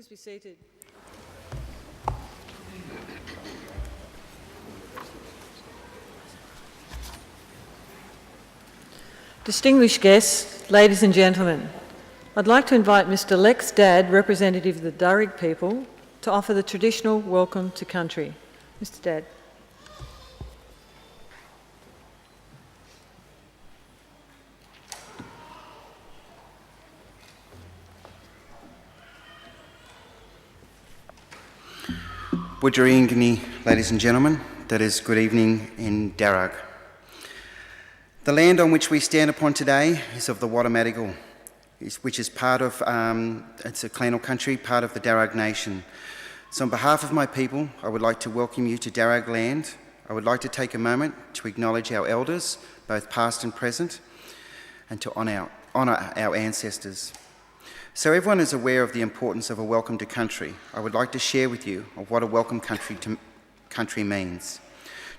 Please be seated. Distinguished guests, ladies and gentlemen, I'd like to invite Mr. Lex Dadd, representative of the Darug people, to offer the traditional welcome to country. Mr. Dadd. Budjeriingini, ladies and gentlemen, that is good evening in Darug. The land on which we stand upon today is of the Wadamadigal, which is part of, it's a clanal country, part of the Darug Nation. So on behalf of my people, I would like to welcome you to Darug land. I would like to take a moment to acknowledge our elders, both past and present, and to honour our ancestors. So everyone is aware of the importance of a welcome to country. I would like to share with you of what a welcome country means.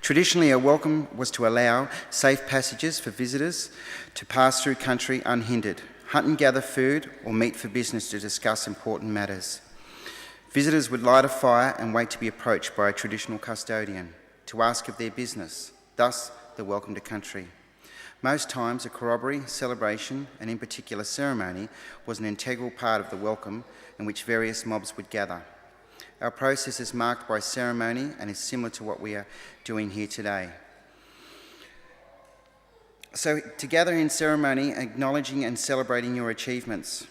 Traditionally, a welcome was to allow safe passages for visitors to pass through country unhindered, hunt and gather food or meet for business to discuss important matters. Visitors would light a fire and wait to be approached by a traditional custodian to ask of their business, thus the welcome to country. Most times, a corroboree, celebration, and in particular ceremony, was an integral part of the welcome in which various mobs would gather. Our process is marked by ceremony and is similar to what we are doing here today. So, to gather in ceremony, acknowledging and celebrating your achievements.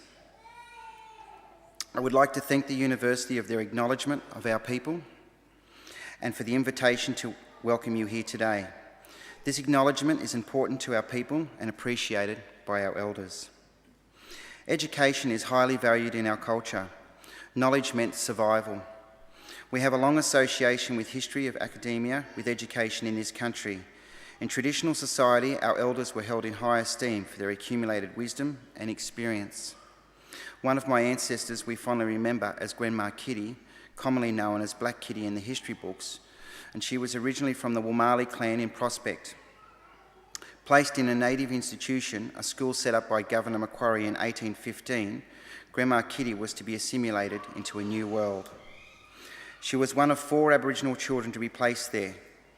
I would like to thank the University of their acknowledgement of our people and for the invitation to welcome you here today. This acknowledgement is important to our people and appreciated by our elders. Education is highly valued in our culture. Knowledge meant survival. We have a long association with history of academia with education in this country. In traditional society, our elders were held in high esteem for their accumulated wisdom and experience. One of my ancestors we fondly remember as Grandma Kitty, commonly known as Black Kitty in the history books, and she was originally from the Wumali clan in Prospect. Placed in a native institution, a school set up by Governor Macquarie in 1815, Grandma Kitty was to be assimilated into a new world. She was one of 4 Aboriginal children to be placed there.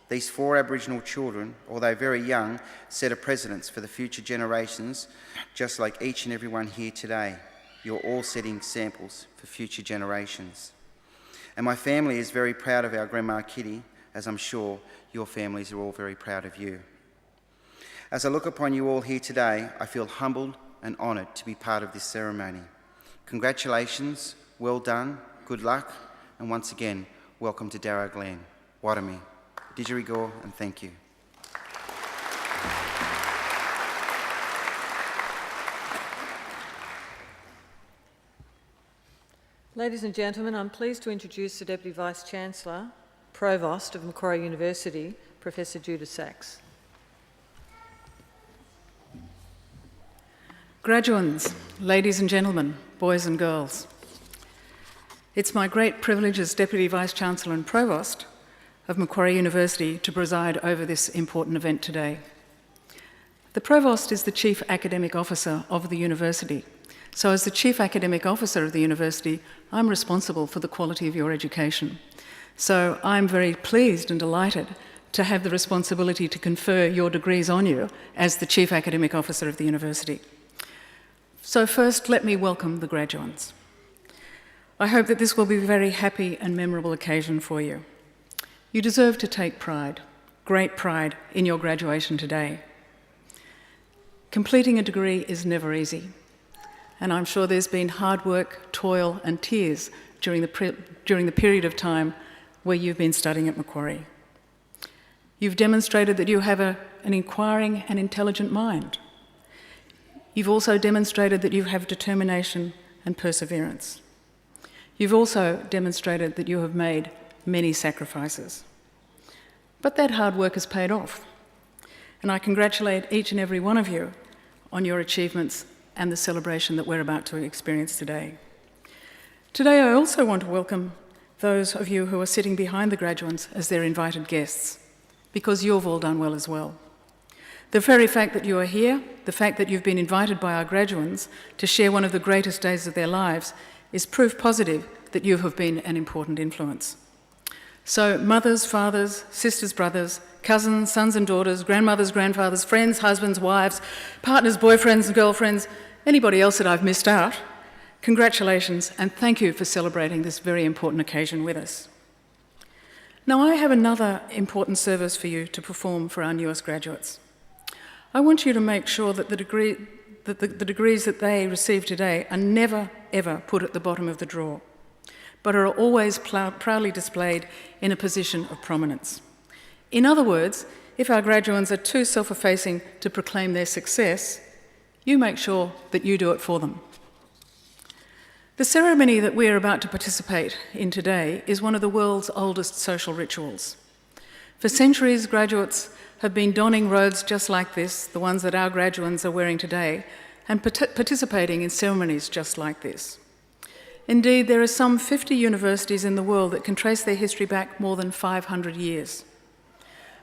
These 4 Aboriginal children, although very young, set a precedence for the future generations, just like each and every one here today. You're all setting examples for future generations. And my family is very proud of our Grandma Kitty, as I'm sure your families are all very proud of you. As I look upon you all here today, I feel humbled and honoured to be part of this ceremony. Congratulations, well done, good luck, and once again, welcome to Darug land. Warami, Didjerigo, and thank you. Ladies and gentlemen, I'm pleased to introduce the Deputy Vice-Chancellor, Provost of Macquarie University, Professor Judah Sachs. Graduands, ladies and gentlemen, boys and girls. It's my great privilege as Deputy Vice-Chancellor and Provost of Macquarie University to preside over this important event today. The Provost is the Chief Academic Officer of the University. So as the Chief Academic Officer of the University, I'm responsible for the quality of your education. So I'm very pleased and delighted to have the responsibility to confer your degrees on you as the Chief Academic Officer of the University. So first, let me welcome the graduands. I hope that this will be a very happy and memorable occasion for you. You deserve to take pride, great pride, in your graduation today. Completing a degree is never easy, and I'm sure there's been hard work, toil and tears during the period of time where you've been studying at Macquarie. You've demonstrated that you have an inquiring and intelligent mind. You've also demonstrated that you have determination and perseverance. You've also demonstrated that you have made many sacrifices. But that hard work has paid off, and I congratulate each and every one of you on your achievements and the celebration that we're about to experience today. Today, I also want to welcome those of you who are sitting behind the graduands as their invited guests, because you've all done well as well. The very fact that you are here, the fact that you've been invited by our graduands to share one of the greatest days of their lives, is proof positive that you have been an important influence. So mothers, fathers, sisters, brothers, cousins, sons and daughters, grandmothers, grandfathers, friends, husbands, wives, partners, boyfriends and girlfriends, anybody else that I've missed out, congratulations and thank you for celebrating this very important occasion with us. Now I have another important service for you to perform for our newest graduates. I want you to make sure that the degrees that they receive today are never, ever put at the bottom of the drawer, but are always proudly displayed in a position of prominence. In other words, if our graduates are too self-effacing to proclaim their success, you make sure that you do it for them. The ceremony that we are about to participate in today is one of the world's oldest social rituals. For centuries, graduates have been donning robes just like this, the ones that our graduates are wearing today, and participating in ceremonies just like this. Indeed, there are some 50 universities in the world that can trace their history back more than 500 years.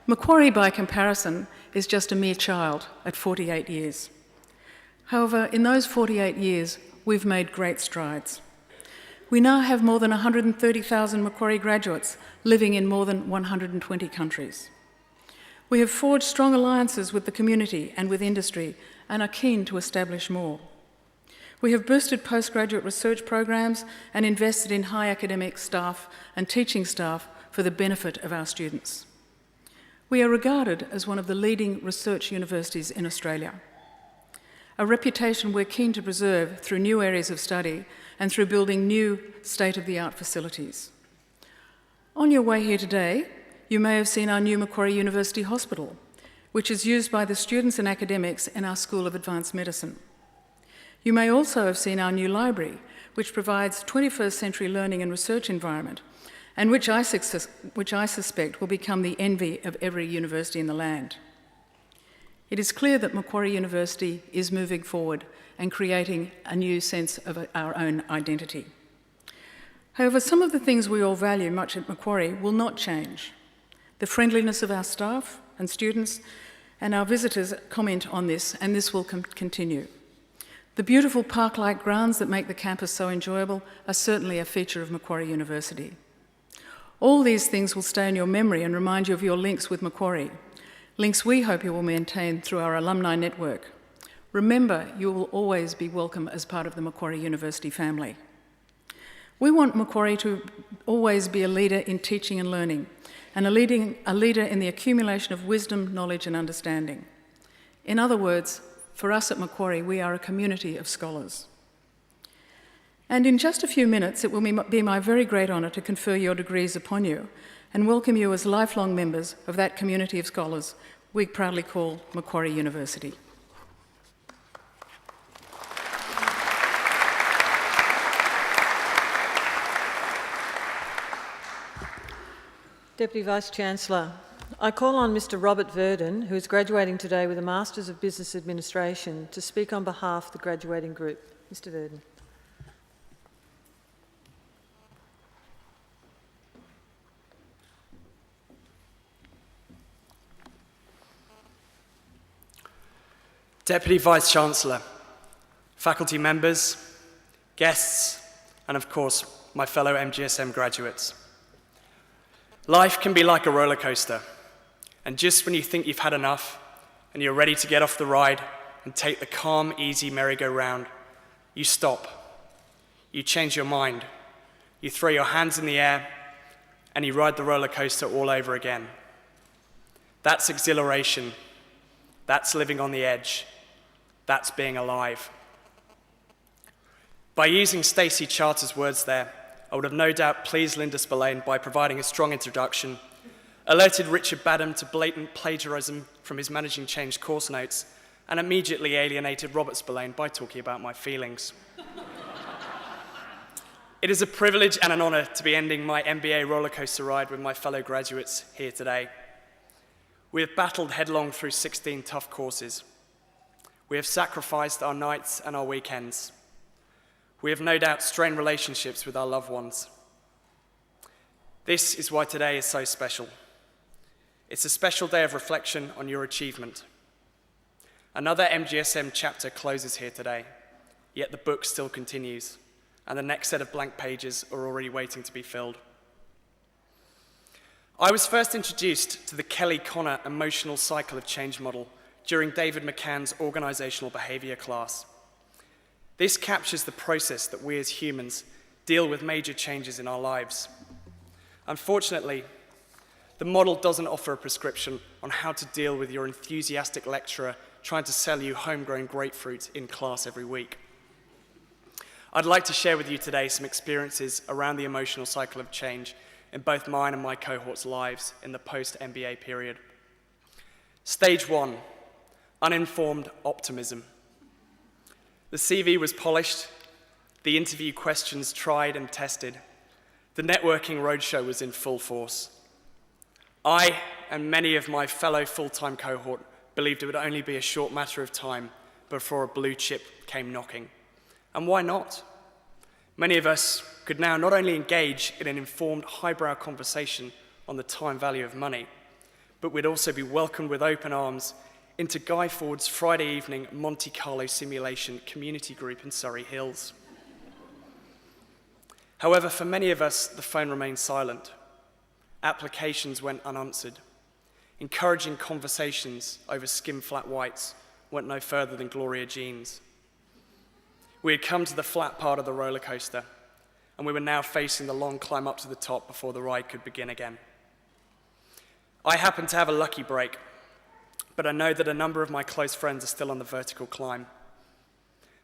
Macquarie, by comparison, is just a mere child at 48 years. However, in those 48 years, we've made great strides. We now have more than 130,000 Macquarie graduates living in more than 120 countries. We have forged strong alliances with the community and with industry and are keen to establish more. We have boosted postgraduate research programs and invested in high academic staff and teaching staff for the benefit of our students. We are regarded as one of the leading research universities in Australia, a reputation we're keen to preserve through new areas of study and through building new state-of-the-art facilities. On your way here today, you may have seen our new Macquarie University Hospital, which is used by the students and academics in our School of Advanced Medicine. You may also have seen our new library, which provides 21st century learning and research environment, and which I suspect will become the envy of every university in the land. It is clear that Macquarie University is moving forward and creating a new sense of our own identity. However, some of the things we all value much at Macquarie will not change. The friendliness of our staff and students and our visitors comment on this, and this will continue. The beautiful park-like grounds that make the campus so enjoyable are certainly a feature of Macquarie University. All these things will stay in your memory and remind you of your links with Macquarie, links we hope you will maintain through our alumni network. Remember, you will always be welcome as part of the Macquarie University family. We want Macquarie to always be a leader in teaching and learning, and a leader in the accumulation of wisdom, knowledge and understanding. In other words, for us at Macquarie, we are a community of scholars. And in just a few minutes, it will be my very great honour to confer your degrees upon you and welcome you as lifelong members of that community of scholars we proudly call Macquarie University. Deputy Vice-Chancellor, I call on Mr Robert Verdon, who is graduating today with a Masters of Business Administration, to speak on behalf of the graduating group. Mr Verdon. Deputy Vice-Chancellor, faculty members, guests, and of course, my fellow MGSM graduates. Life can be like a roller coaster, and just when you think you've had enough and you're ready to get off the ride and take the calm, easy merry-go-round, you stop. You change your mind. You throw your hands in the air and you ride the roller coaster all over again. That's exhilaration. That's living on the edge. That's being alive. By using Stacey Charter's words there, I would have no doubt pleased Linda Spillane by providing a strong introduction, alerted Richard Badham to blatant plagiarism from his Managing Change course notes, and immediately alienated Robert Spillane by talking about my feelings. It is a privilege and an honour to be ending my MBA rollercoaster ride with my fellow graduates here today. We have battled headlong through 16 tough courses. We have sacrificed our nights and our weekends. We have no doubt strained relationships with our loved ones. This is why today is so special. It's a special day of reflection on your achievement. Another MGSM chapter closes here today, yet the book still continues. and the next set of blank pages are already waiting to be filled. I was first introduced to the Kelly-Connor emotional cycle of change model during David McCann's organizational behavior class. This captures the process that we as humans deal with major changes in our lives. Unfortunately, the model doesn't offer a prescription on how to deal with your enthusiastic lecturer trying to sell you homegrown grapefruit in class every week. I'd like to share with you today some experiences around the emotional cycle of change in both mine and my cohort's lives in the post-MBA period. Stage 1, uninformed optimism. The CV was polished, the interview questions tried and tested. The networking roadshow was in full force. I and many of my fellow full-time cohort believed it would only be a short matter of time before a blue chip came knocking. And why not? Many of us could now not only engage in an informed, highbrow conversation on the time value of money, but we'd also be welcomed with open arms into Guy Fawkes' Friday evening Monte Carlo simulation community group in Surrey Hills. However, for many of us, the phone remained silent. Applications went unanswered. Encouraging conversations over skim flat whites went no further than Gloria jeans. We had come to the flat part of the roller coaster, and we were now facing the long climb up to the top before the ride could begin again. I happened to have a lucky break, but I know that a number of my close friends are still on the vertical climb.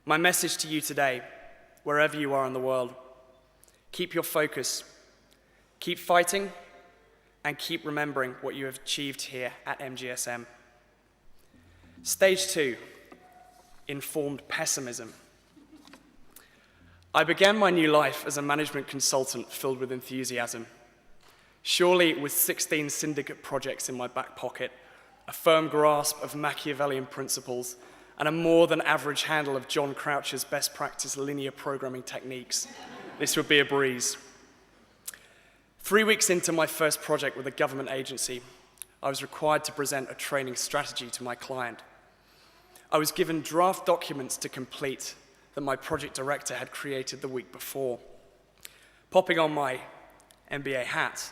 My message to you today, wherever you are in the world, keep your focus, keep fighting, and keep remembering what you have achieved here at MGSM. Stage 2, informed pessimism. I began my new life as a management consultant filled with enthusiasm. Surely with 16 syndicate projects in my back pocket, a firm grasp of Machiavellian principles, and a more than average handle of John Croucher's best practice linear programming techniques, this would be a breeze. 3 weeks into my first project with a government agency, I was required to present a training strategy to my client. I was given draft documents to complete that my project director had created the week before. Popping on my MBA hat,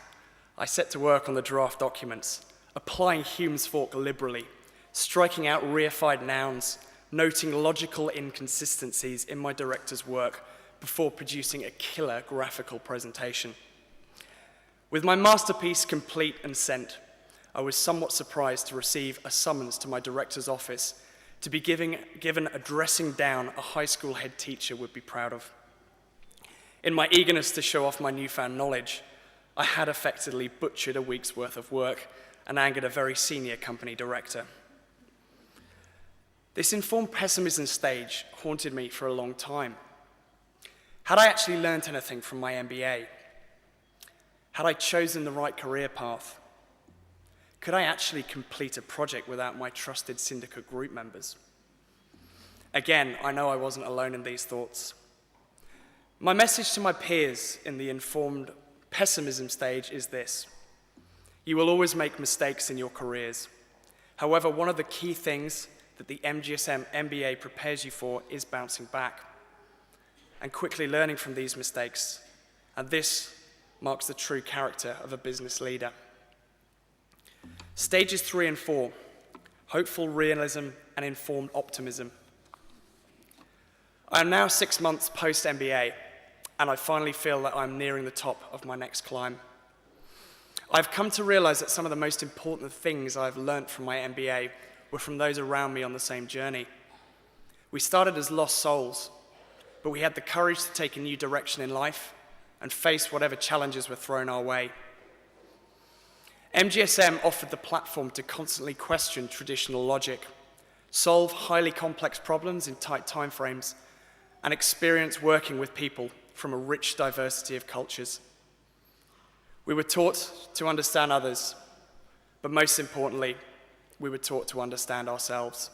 I set to work on the draft documents, applying Hume's fork liberally, striking out reified nouns, noting logical inconsistencies in my director's work before producing a killer graphical presentation. With my masterpiece complete and sent, I was somewhat surprised to receive a summons to my director's office to be given a dressing down a high school head teacher would be proud of. In my eagerness to show off my newfound knowledge, I had effectively butchered a week's worth of work and angered a very senior company director. This informed pessimism stage haunted me for a long time. Had I actually learned anything from my MBA? Had I chosen the right career path? Could I actually complete a project without my trusted syndicate group members? Again, I know I wasn't alone in these thoughts. My message to my peers in the informed pessimism stage is this: you will always make mistakes in your careers. However, one of the key things that the MGSM MBA prepares you for is bouncing back and quickly learning from these mistakes. And this marks the true character of a business leader. Stages 3 and 4, hopeful realism and informed optimism. I am now 6 months post-MBA, and I finally feel that I'm nearing the top of my next climb. I've come to realize that some of the most important things I've learned from my MBA were from those around me on the same journey. We started as lost souls, but we had the courage to take a new direction in life and face whatever challenges were thrown our way. MGSM offered the platform to constantly question traditional logic, solve highly complex problems in tight timeframes, and experience working with people from a rich diversity of cultures. We were taught to understand others, but most importantly, we were taught to understand ourselves.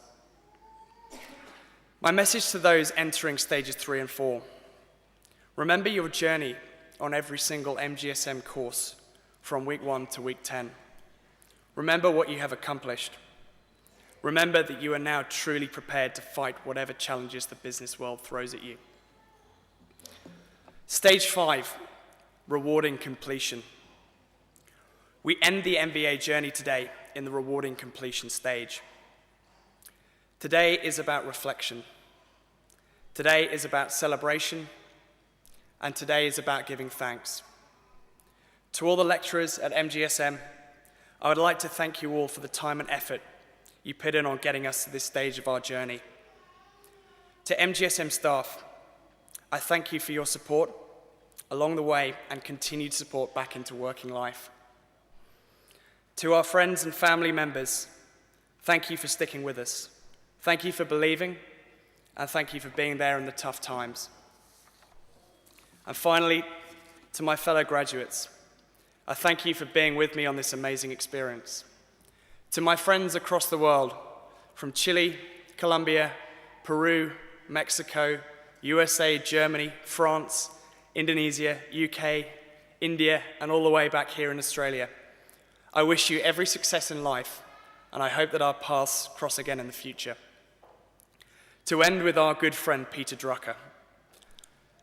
My message to those entering stages 3 and 4: remember your journey on every single MGSM course from week 1 to week 10. Remember what you have accomplished. Remember that you are now truly prepared to fight whatever challenges the business world throws at you. Stage 5, rewarding completion. We end the MBA journey today in the rewarding completion stage. Today is about reflection. Today is about celebration. And today is about giving thanks. To all the lecturers at MGSM, I would like to thank you all for the time and effort you put in on getting us to this stage of our journey. To MGSM staff, I thank you for your support along the way and continued support back into working life. To our friends and family members, thank you for sticking with us. Thank you for believing, and thank you for being there in the tough times. And finally, to my fellow graduates, I thank you for being with me on this amazing experience. To my friends across the world, from Chile, Colombia, Peru, Mexico, USA, Germany, France, Indonesia, UK, India, and all the way back here in Australia, I wish you every success in life, and I hope that our paths cross again in the future. To end with our good friend Peter Drucker,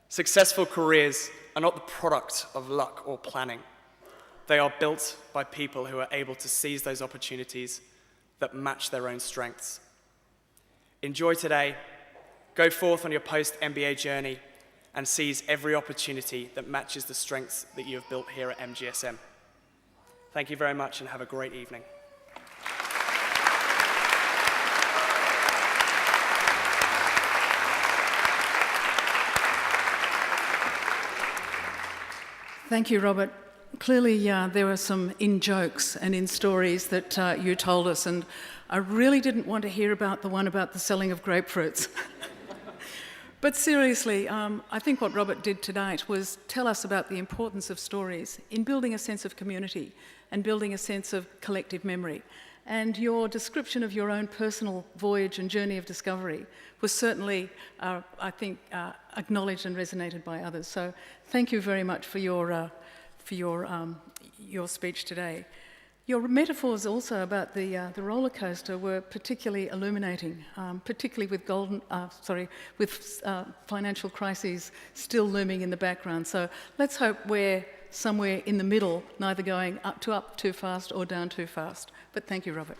successful careers are not the product of luck or planning. They are built by people who are able to seize those opportunities that match their own strengths. Enjoy today, go forth on your post-MBA journey, and seize every opportunity that matches the strengths that you have built here at MGSM. Thank you very much and have a great evening. Thank you, Robert. Clearly, there were some in-jokes and in-stories that you told us, and I really didn't want to hear about the one about the selling of grapefruits. But seriously, I think what Robert did tonight was tell us about the importance of stories in building a sense of community and building a sense of collective memory. And your description of your own personal voyage and journey of discovery was certainly, I think, acknowledged and resonated by others. So thank you very much for your speech today. Your metaphors also about the roller coaster were particularly illuminating, particularly with financial crises still looming in the background. So let's hope we're somewhere in the middle, neither going up too fast or down too fast. But thank you, Robert.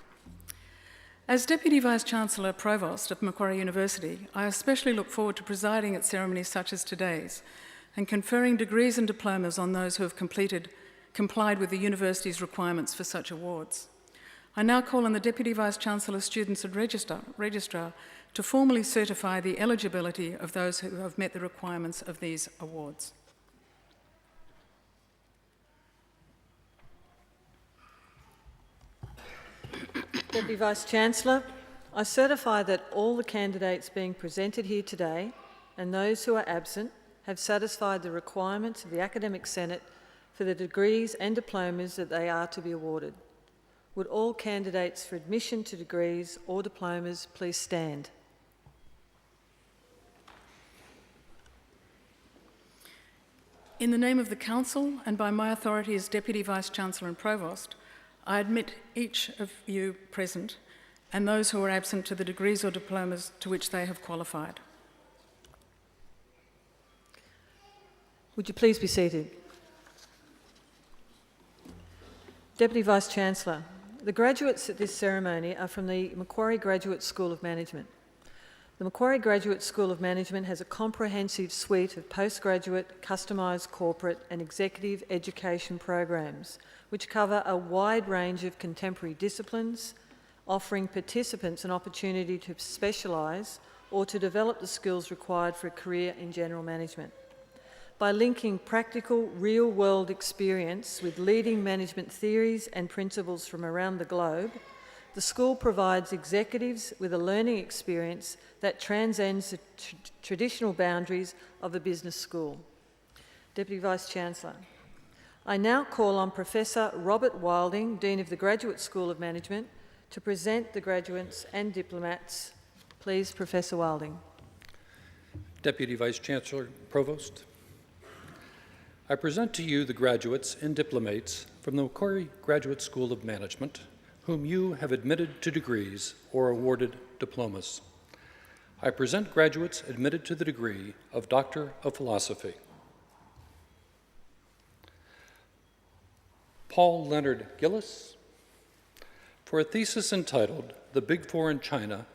As Deputy Vice-Chancellor Provost of Macquarie University, I especially look forward to presiding at ceremonies such as today's and conferring degrees and diplomas on those who have complied with the university's requirements for such awards. I now call on the Deputy Vice-Chancellor, Students and Registrar to formally certify the eligibility of those who have met the requirements of these awards. Deputy Vice-Chancellor, I certify that all the candidates being presented here today and those who are absent have satisfied the requirements of the Academic Senate for the degrees and diplomas that they are to be awarded. Would all candidates for admission to degrees or diplomas please stand? In the name of the Council and by my authority as Deputy Vice-Chancellor and Provost, I admit each of you present and those who are absent to the degrees or diplomas to which they have qualified. Would you please be seated? Deputy Vice-Chancellor, the graduates at this ceremony are from the Macquarie Graduate School of Management. The Macquarie Graduate School of Management has a comprehensive suite of postgraduate, customised corporate and executive education programs which cover a wide range of contemporary disciplines, offering participants an opportunity to specialise or to develop the skills required for a career in general management. By linking practical, real-world experience with leading management theories and principles from around the globe, the school provides executives with a learning experience that transcends the traditional boundaries of a business school. Deputy Vice-Chancellor, I now call on Professor Robert Wilding, Dean of the Graduate School of Management, to present the graduates and diplomats. Please, Professor Wilding. Deputy Vice-Chancellor, Provost, I present to you the graduates and diplomates from the Macquarie Graduate School of Management, whom you have admitted to degrees or awarded diplomas. I present graduates admitted to the degree of Doctor of Philosophy. Paul Leonard Gillis, for a thesis entitled The Big Four in China,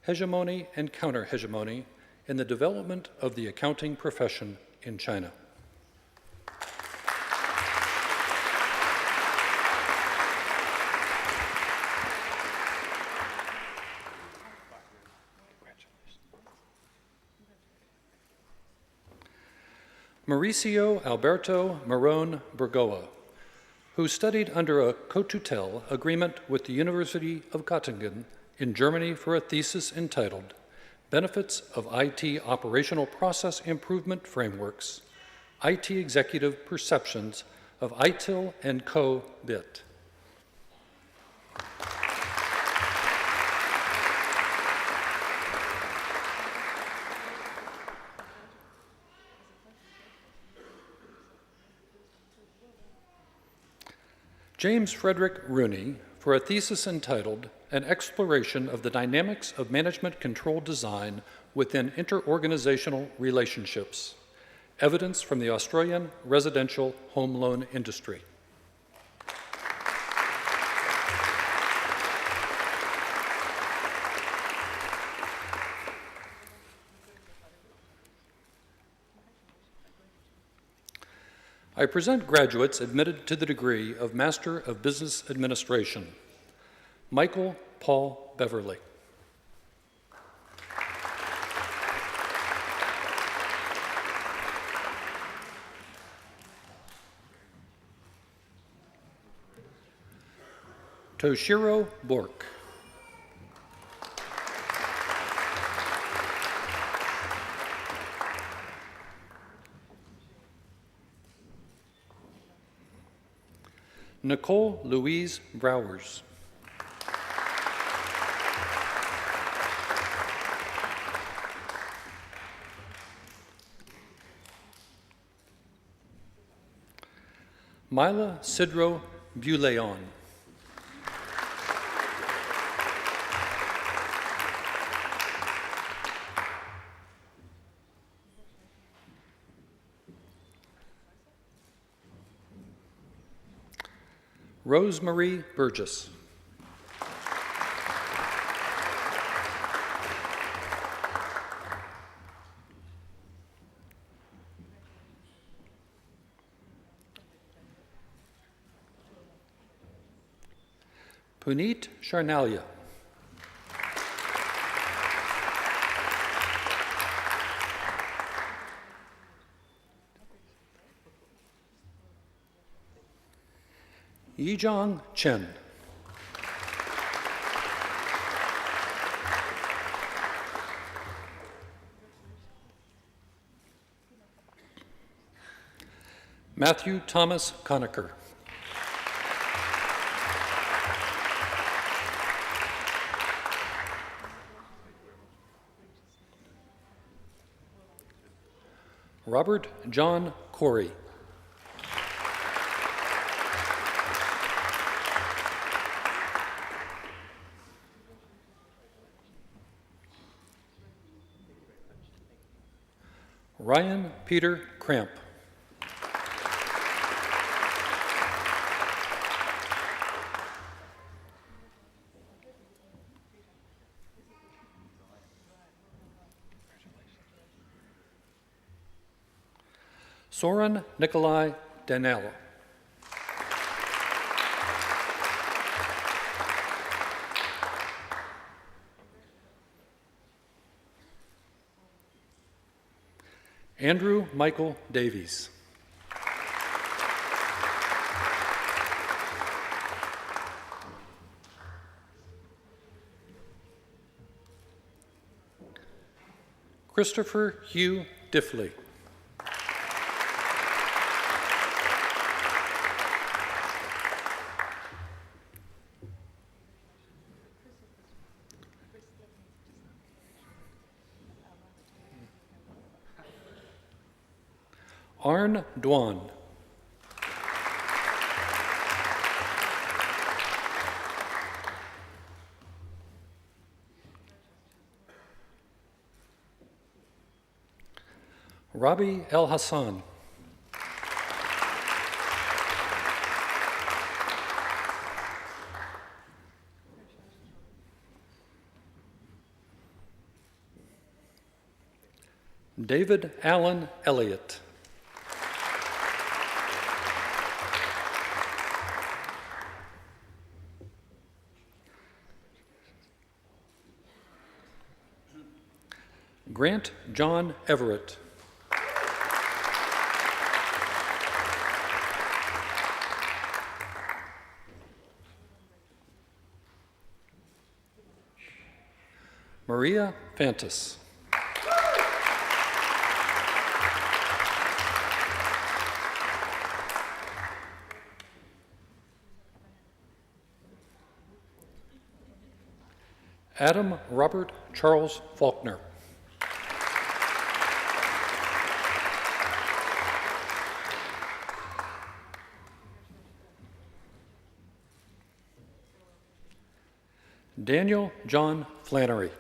Hegemony and Counter-Hegemony in the Development of the Accounting Profession in China. Mauricio Alberto Marón Burgoa, who studied under a co-tutelle agreement with the University of Göttingen in Germany for a thesis entitled Benefits of IT Operational Process Improvement Frameworks, IT Executive Perceptions of ITIL and Co-BIT. James Frederick Rooney for a thesis entitled An Exploration of the Dynamics of Management Control Design Within Interorganizational Relationships, Evidence from the Australian Residential Home Loan Industry. I present graduates admitted to the degree of Master of Business Administration. Michael Paul Beverly. Toshiro Bork. Nicole Louise Browers. Mila Sidro Buleon. Rosemarie Burgess. Puneet Sharnalia. Yijong Chen. Matthew Thomas Conacher. Robert John Corey. Ryan Peter Cramp. Soren Nikolai Danel. Andrew Michael Davies. Christopher Hugh Diffley. Arn Dwan. Rabi El Hassan. David Allen Elliott. Grant John Everett. Maria Fantis. Adam Robert Charles Faulkner. Daniel John Flannery.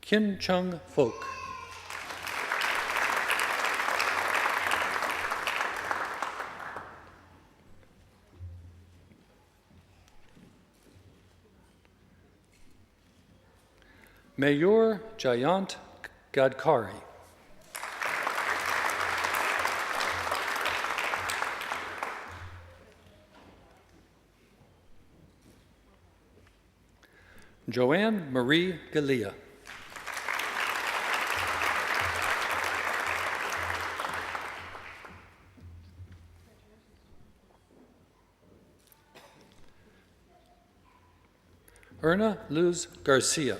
Kim Chung Folk. Mayor Jayant Gadkari. Joanne Marie Galea. Erna Luz Garcia.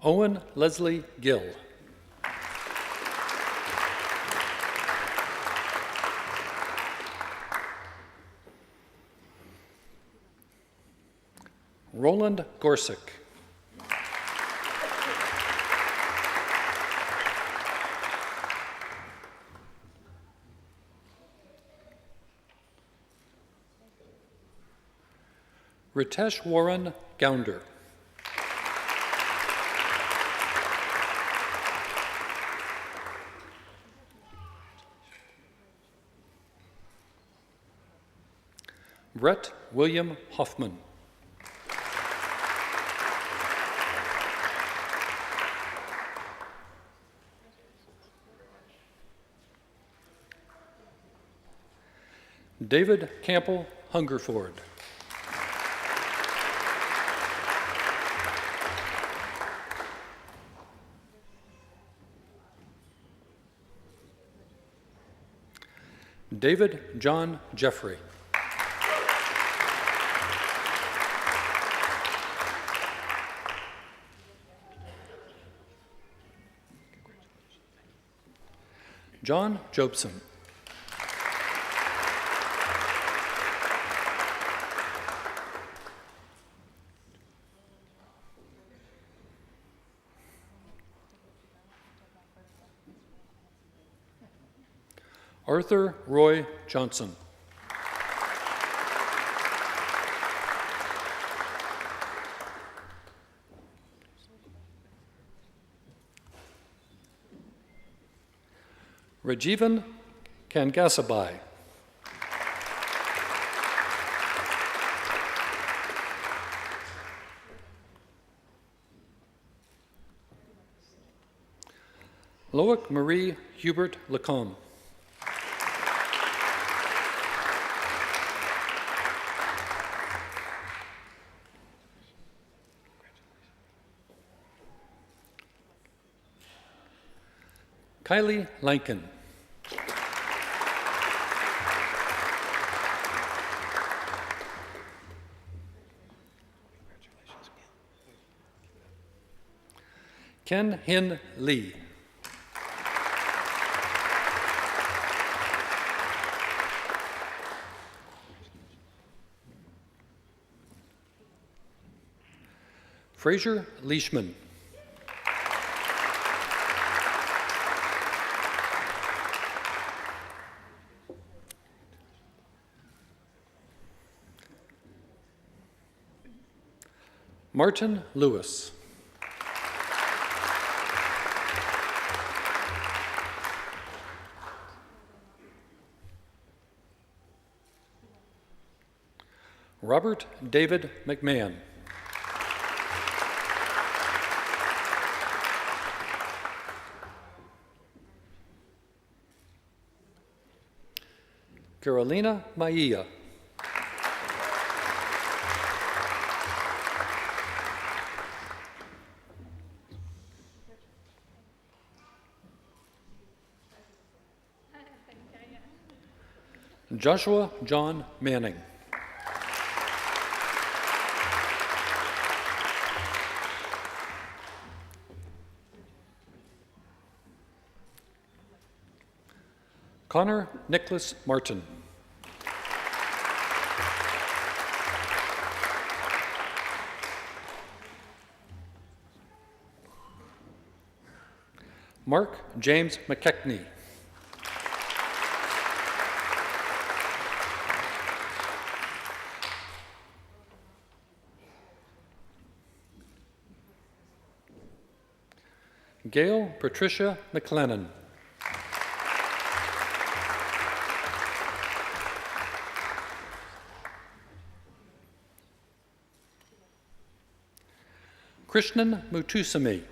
Owen Leslie Gill. Roland Gorsick. Ritesh Warren Gounder. Brett William Hoffman. David Campbell Hungerford. David John Jeffrey. John Jobson. Arthur Roy Johnson. Rajivan Kangasabai. Loic Marie Hubert Lacombe. Kylie Lankin. Ken Hin Lee. Fraser Leishman. Martin Lewis. Robert David McMahon. Carolina Maia. Joshua John Manning. Connor Nicholas Martin. Mark James McKechnie. Gail Patricia McLennan. Krishnan Mutusamy.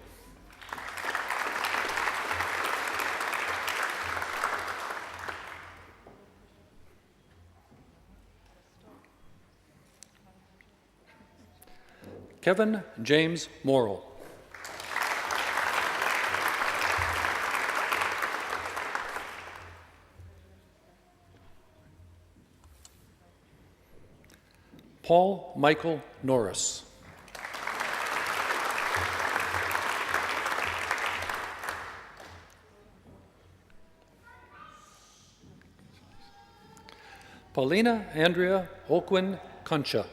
Kevin James Morrill. Paul Michael Norris. Paulina Andrea Oquin Concha.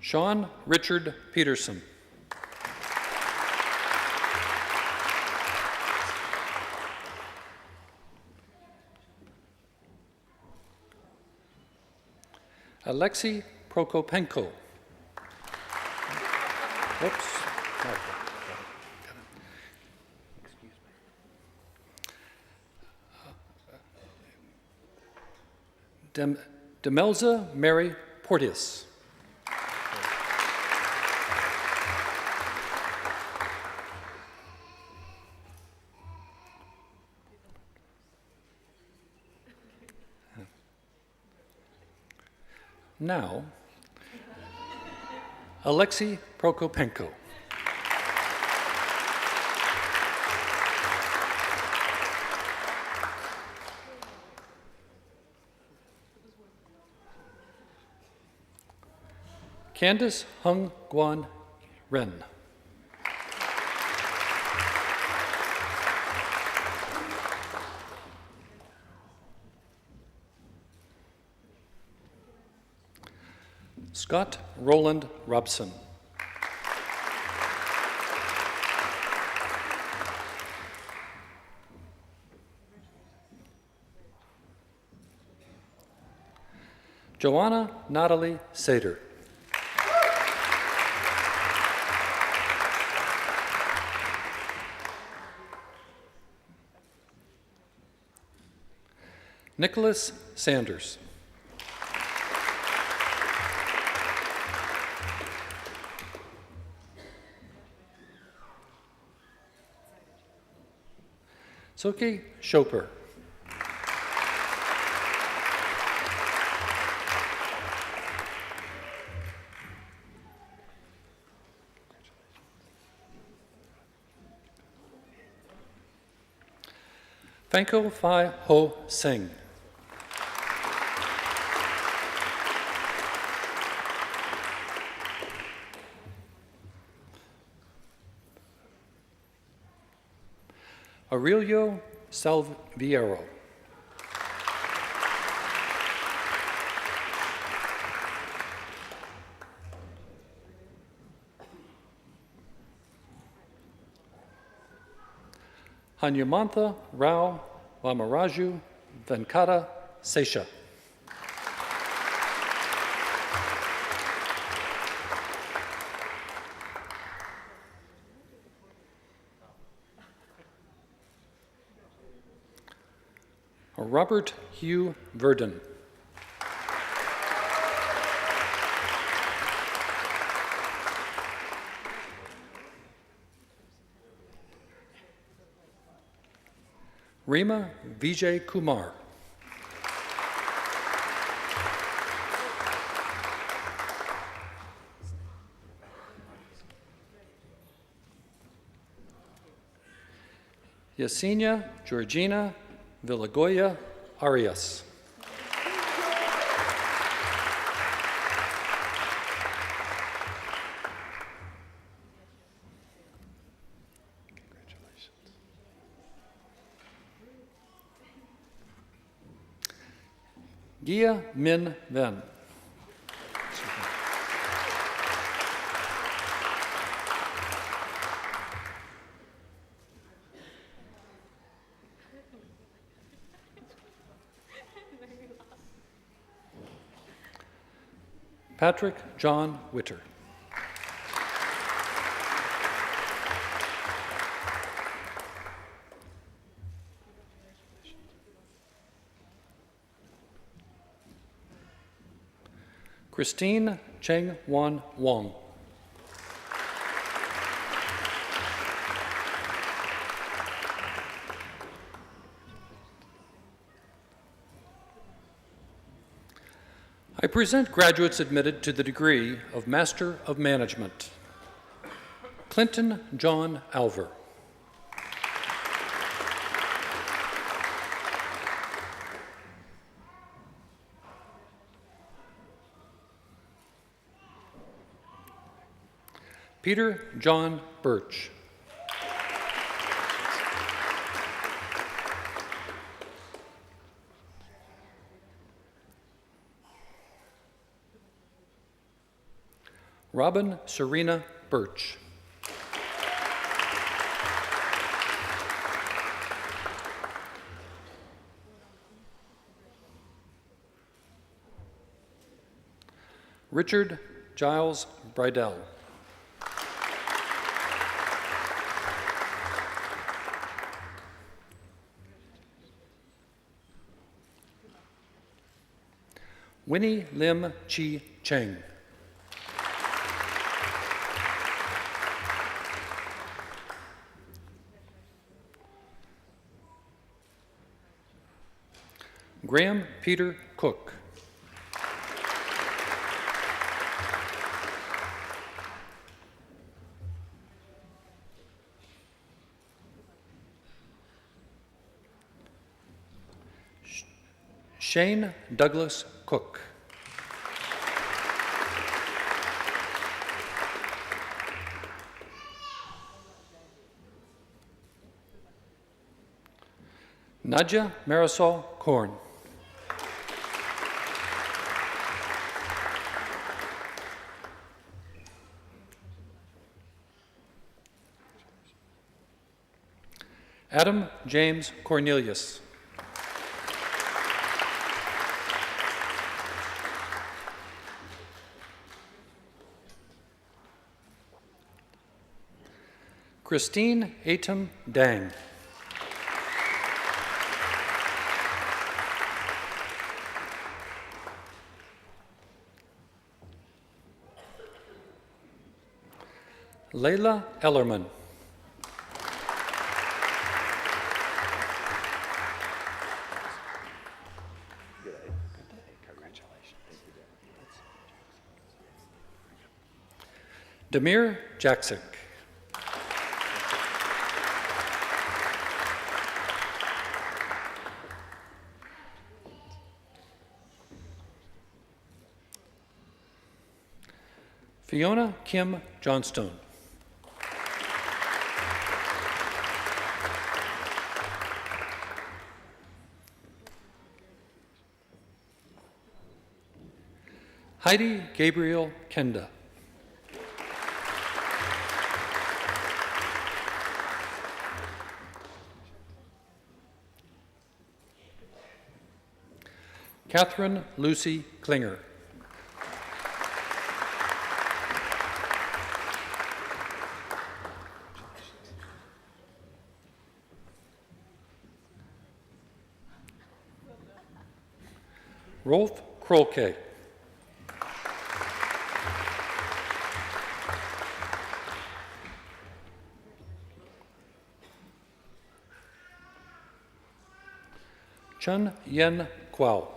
Sean Richard Peterson. Alexei Prokopenko. Whoops. Demelza Mary Porteous. Now, Alexei Prokopenko. Candace Hung Guan Ren. Scott Roland Robson. Joanna Natalie Sater. Nicholas Sanders. Soki Chopper. Fanko Phai Ho Singh. Aurelio Salviero. Hanyamantha Rao Vamaraju Venkata Sesha. Robert Hugh Verdon. Rima Vijay Kumar. Yesenia Georgina Villagoya Arias. Gia Min Ven. Patrick John Witter. Christine Cheng Wan Wong. I present graduates admitted to the degree of Master of Management. Clinton John Alver. Peter John Birch. Robin Serena Birch. Richard Giles Bridell. Winnie Lim Chi Cheng. Graham Peter Cook. Shane Douglas Cook. Nadja Marisol Korn. Adam James Cornelius. Christine Atum Dang. Layla Ellerman. Demir Jaksic. Fiona Kim Johnstone. Heidi Gabriel Kenda. Catherine Lucy Klinger. Rolf Krolke. Chun Yen Kwao.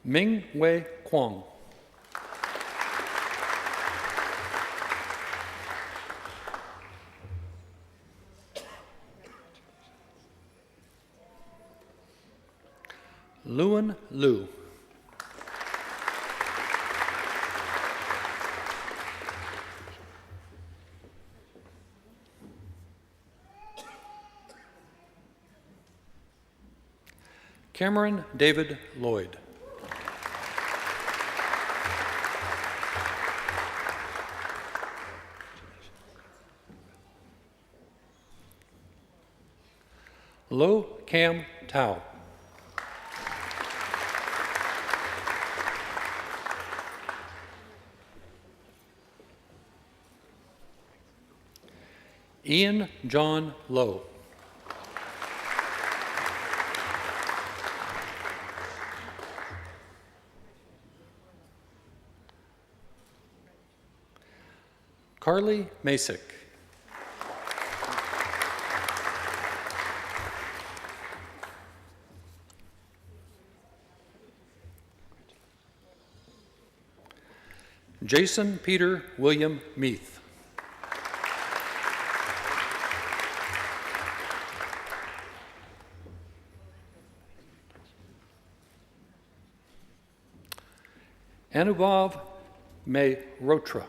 Ming Wei Kwong. Luan Liu. Cameron David Lloyd. Lo Cam Tao. Ian John Lowe. Carly Masick. Jason Peter William Meath. Anubhav Mehrotra.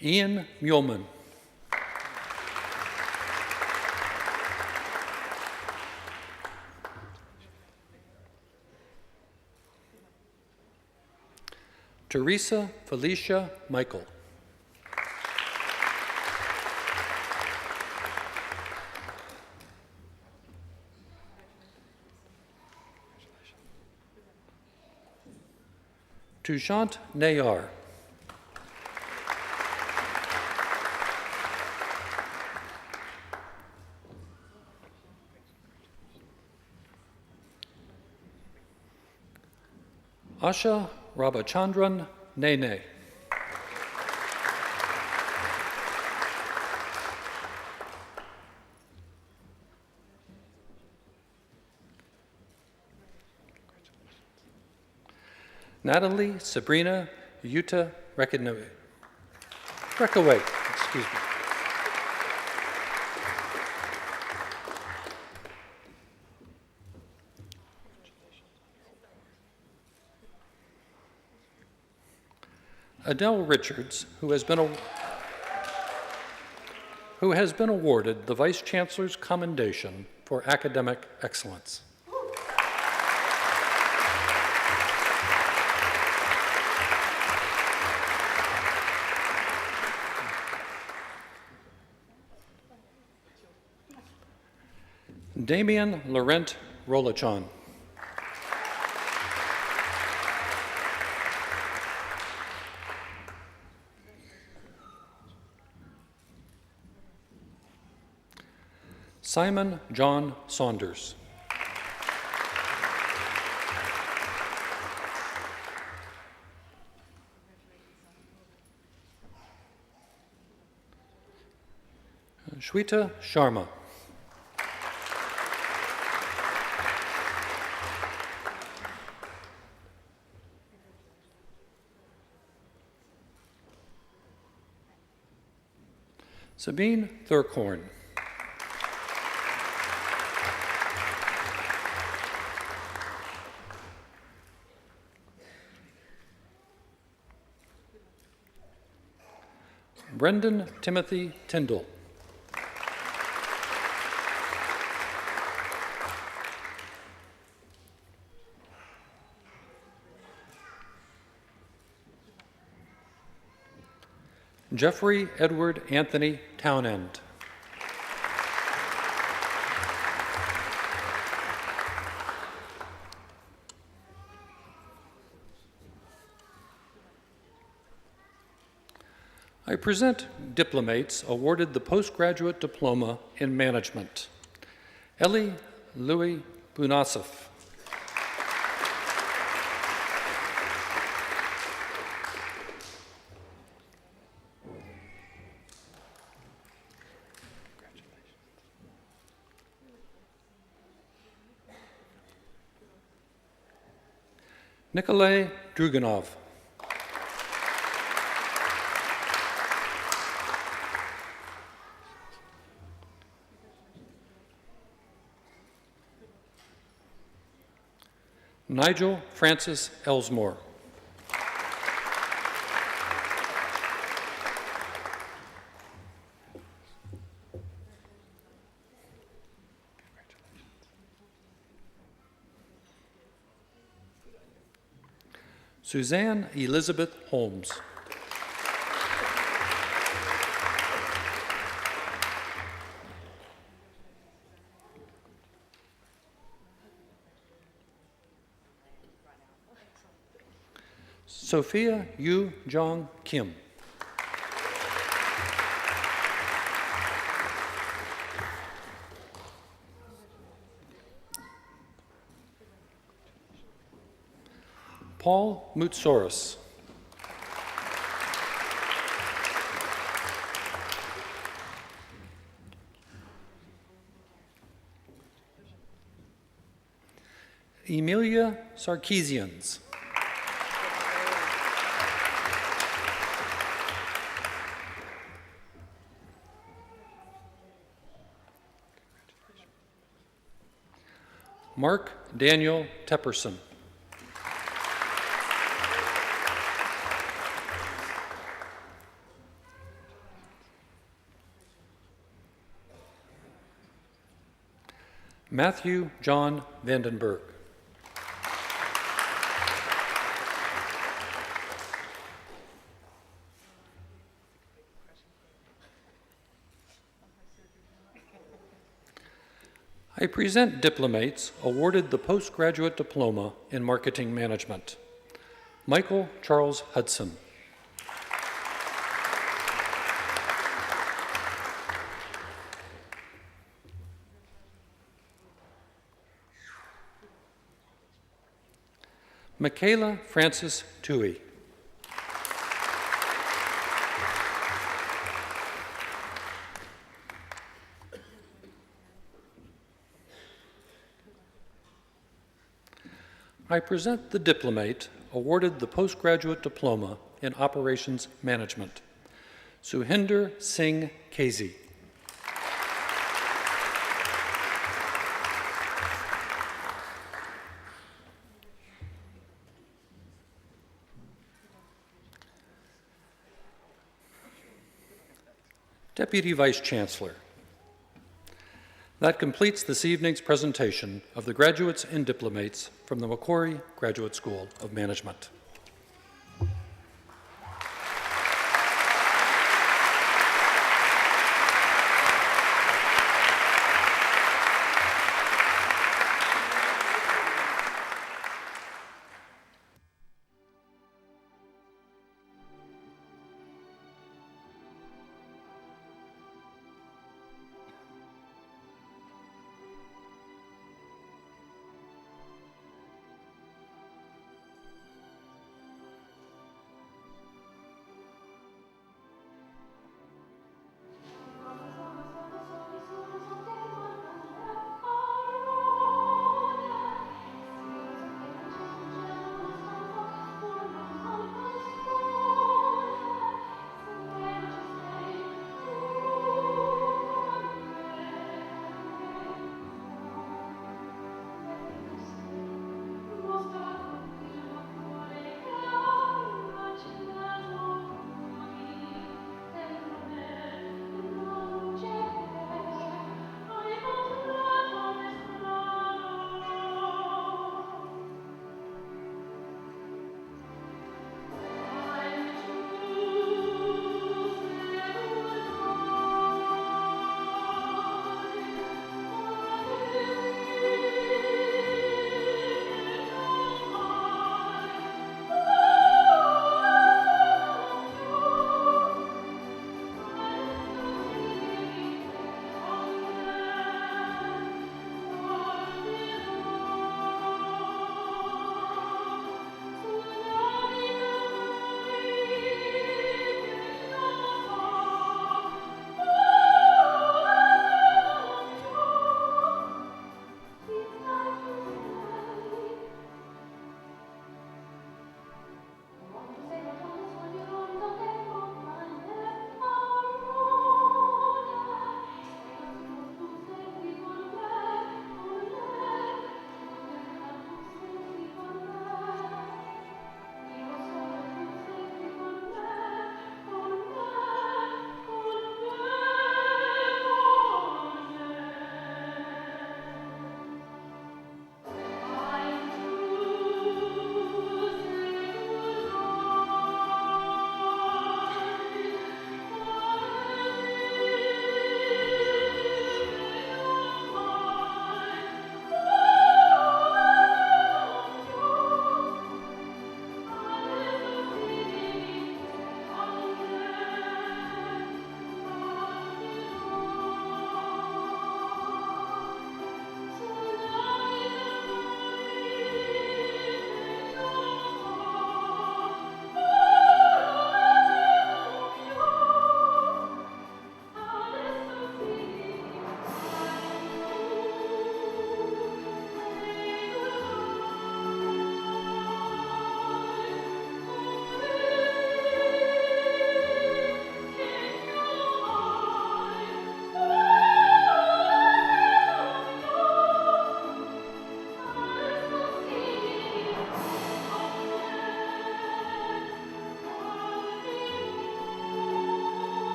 Ian Muehlman. Teresa Felicia Michael. Tushant Nayar. Asha Rabachandran Nene. Natalie Sabrina Yuta Rekaway. Excuse me. Adele Richards, who has been awarded the Vice Chancellor's Commendation for Academic Excellence. Damian Laurent Rolachon. Simon John Saunders. Shweta Sharma. Sabine Thurkhorn. Brendan Timothy Tyndall. Jeffrey Edward Anthony Townend. I present diplomates awarded the postgraduate diploma in management. Ellie Louis Bunasov. Nikolay Druganov. Nigel Francis Elsmore. Suzanne Elizabeth Holmes. Sophia Yu Jong Kim. Paul Moutsoris. Emilia Sarkeesians. Mark Daniel Tepperson. Matthew John Vandenberg. I present diplomates awarded the postgraduate diploma in marketing management. Michael Charles Hudson. Michaela Frances Toohey. I present the diplomate awarded the postgraduate diploma in operations management. Suhinder Singh Kazi. Deputy Vice Chancellor. That completes this evening's presentation of the graduates and diplomates from the Macquarie Graduate School of Management.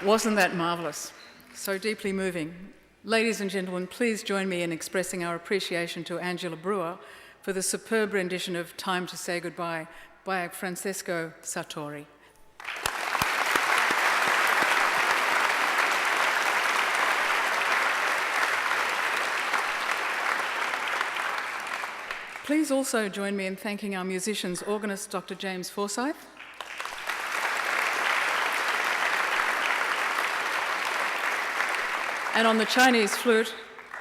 Wasn't that marvellous? So deeply moving. Ladies and gentlemen, please join me in expressing our appreciation to Angela Brewer for the superb rendition of Time to Say Goodbye by Francesco Sartori. Please also join me in thanking our musicians, organist Dr. James Forsyth, and on the Chinese flute,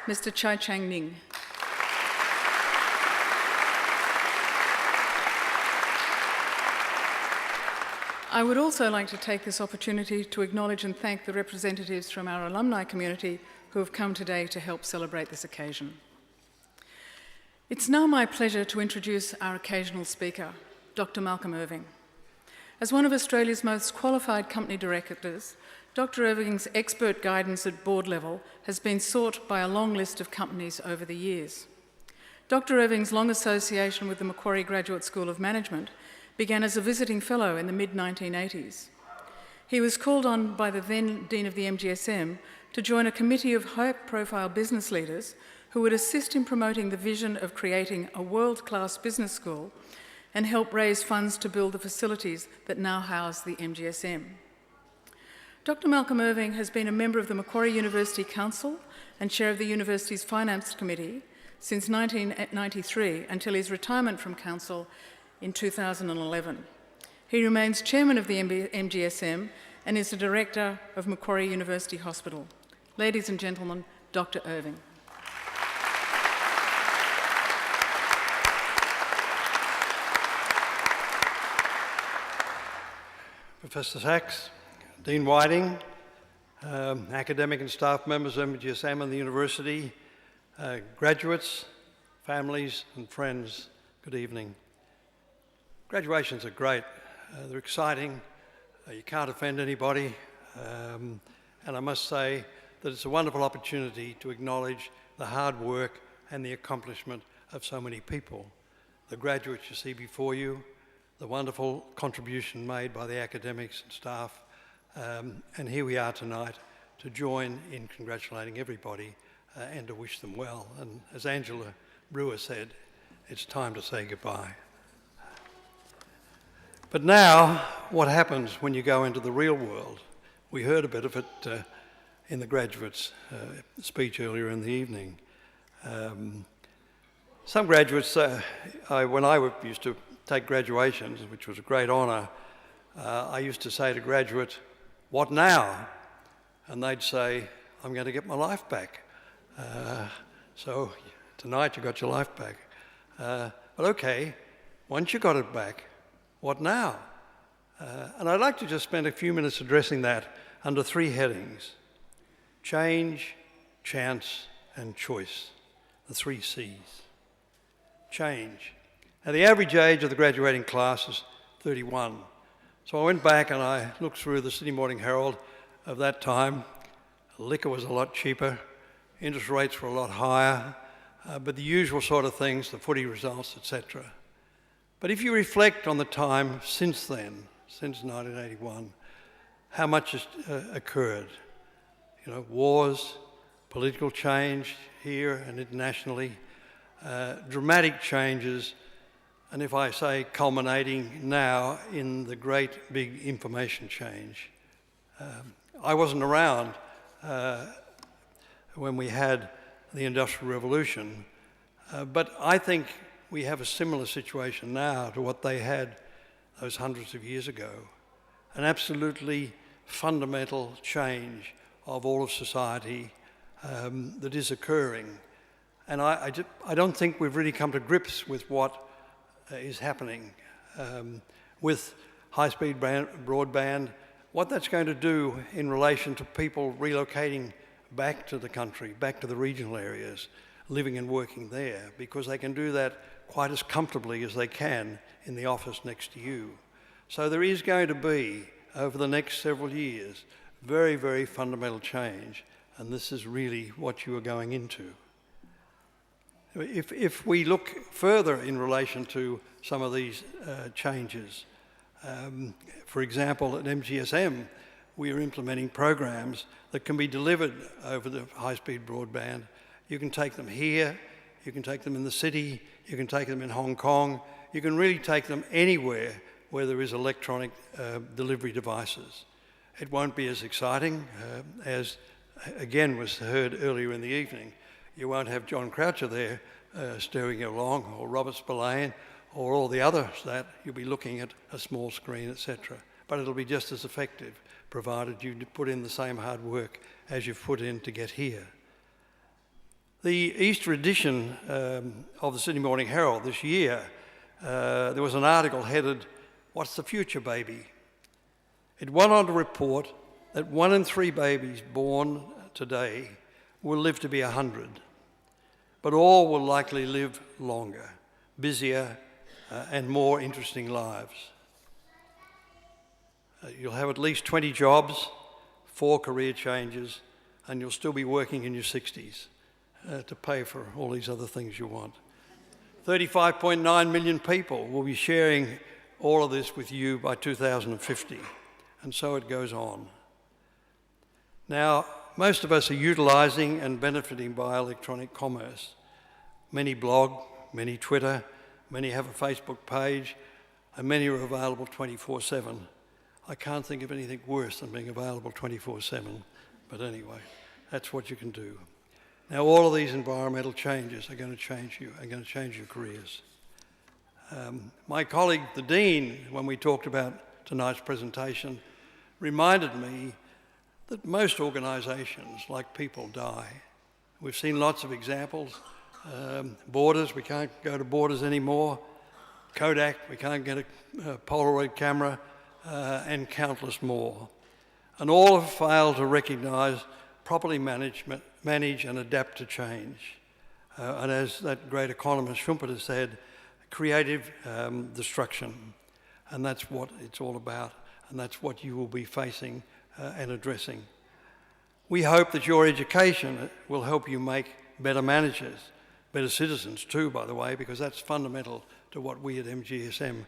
Mr. Chai Chang Ning. I would also like to take this opportunity to acknowledge and thank the representatives from our alumni community who have come today to help celebrate this occasion. It's now my pleasure to introduce our occasional speaker, Dr. Malcolm Irving. As one of Australia's most qualified company directors, Dr. Irving's expert guidance at board level has been sought by a long list of companies over the years. Dr. Irving's long association with the Macquarie Graduate School of Management began as a visiting fellow in the mid-1980s. He was called on by the then Dean of the MGSM to join a committee of high-profile business leaders who would assist in promoting the vision of creating a world-class business school and help raise funds to build the facilities that now house the MGSM. Dr. Malcolm Irving has been a member of the Macquarie University Council and chair of the university's Finance Committee since 1993 until his retirement from Council in 2011. He remains chairman of the MGSM and is the director of Macquarie University Hospital. Ladies and gentlemen, Dr. Irving. Professor Sachs, Dean Whiting, academic and staff members of MGSM and the university, graduates, families and friends, good evening. Graduations are great, they're exciting, you can't offend anybody, and I must say that it's a wonderful opportunity to acknowledge the hard work and the accomplishment of so many people. The graduates you see before you, the wonderful contribution made by the academics and staff, and here we are tonight to join in congratulating everybody and to wish them well. And as Angela Brewer said, it's time to say goodbye. But now, what happens when you go into the real world? We heard a bit of it in the graduates' speech earlier in the evening. Some graduates, when I used to take graduations, which was a great honour, I used to say to graduates, "What now?" And they'd say, "I'm going to get my life back." So tonight you got your life back. But okay, once you got it back, what now? And I'd like to just spend a few minutes addressing that under three headings: change, chance, and choice. The three C's. Change. Now, the average age of the graduating class is 31. So I went back and I looked through the Sydney Morning Herald of that time. Liquor was a lot cheaper, interest rates were a lot higher, but the usual sort of things, the footy results, etc. But if you reflect on the time since then, since 1981, how much has occurred? You know, wars, political change here and internationally, dramatic changes, and if I say culminating now in the great big information change. I wasn't around when we had the Industrial Revolution, but I think we have a similar situation now to what they had those hundreds of years ago. An absolutely fundamental change of all of society that is occurring. And I don't think we've really come to grips with what is happening with high-speed broadband, what that's going to do in relation to people relocating back to the country, back to the regional areas, living and working there, because they can do that quite as comfortably as they can in the office next to you. So there is going to be, over the next several years, very, very fundamental change, and this is really what you are going into. If we look further in relation to some of these changes, for example, at MGSM, we are implementing programs that can be delivered over the high-speed broadband. You can take them here, you can take them in the city, you can take them in Hong Kong, you can really take them anywhere where there is electronic delivery devices. It won't be as exciting as, again, was heard earlier in the evening. You won't have John Croucher there steering you along, or Robert Spillane, or all the others that. You'll be looking at a small screen, etc. But it'll be just as effective, provided you put in the same hard work as you've put in to get here. The Easter edition of the Sydney Morning Herald this year, there was an article headed, "What's the Future, Baby?" It went on to report that 1 in 3 babies born today will live to be 100, but all will likely live longer, busier, and more interesting lives. You'll have at least 20 jobs, 4 career changes, and you'll still be working in your 60s to pay for all these other things you want. 35.9 million people will be sharing all of this with you by 2050, and so it goes on. Now, most of us are utilising and benefiting by electronic commerce. Many blog, many Twitter, many have a Facebook page, and many are available 24/7. I can't think of anything worse than being available 24/7, but anyway, that's what you can do. Now, all of these environmental changes are going to change you, are going to change your careers. My colleague, the Dean, when we talked about tonight's presentation, reminded me that most organisations, like people, die. We've seen lots of examples. Borders, we can't go to Borders anymore. Kodak, we can't get a Polaroid camera, and countless more. And all have failed to recognise, properly manage and adapt to change. And as that great economist Schumpeter said, creative destruction. And that's what it's all about, and that's what you will be facing and addressing. We hope that your education will help you make better managers, better citizens too, by the way, because that's fundamental to what we at MGSM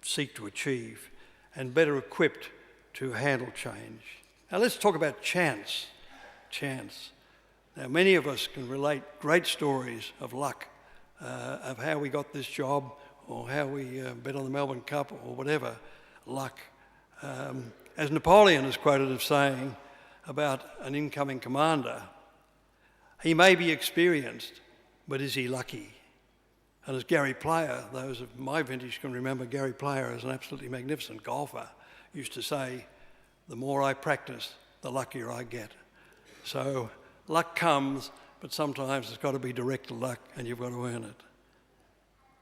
seek to achieve, and better equipped to handle change. Now let's talk about chance. Chance. Now many of us can relate great stories of luck, of how we got this job, or how we bet on the Melbourne Cup, or whatever. Luck. As Napoleon is quoted as saying about an incoming commander, he may be experienced, but is he lucky? And as Gary Player, those of my vintage can remember Gary Player as an absolutely magnificent golfer, used to say, the more I practice, the luckier I get. So luck comes, but sometimes it's got to be direct luck and you've got to earn it.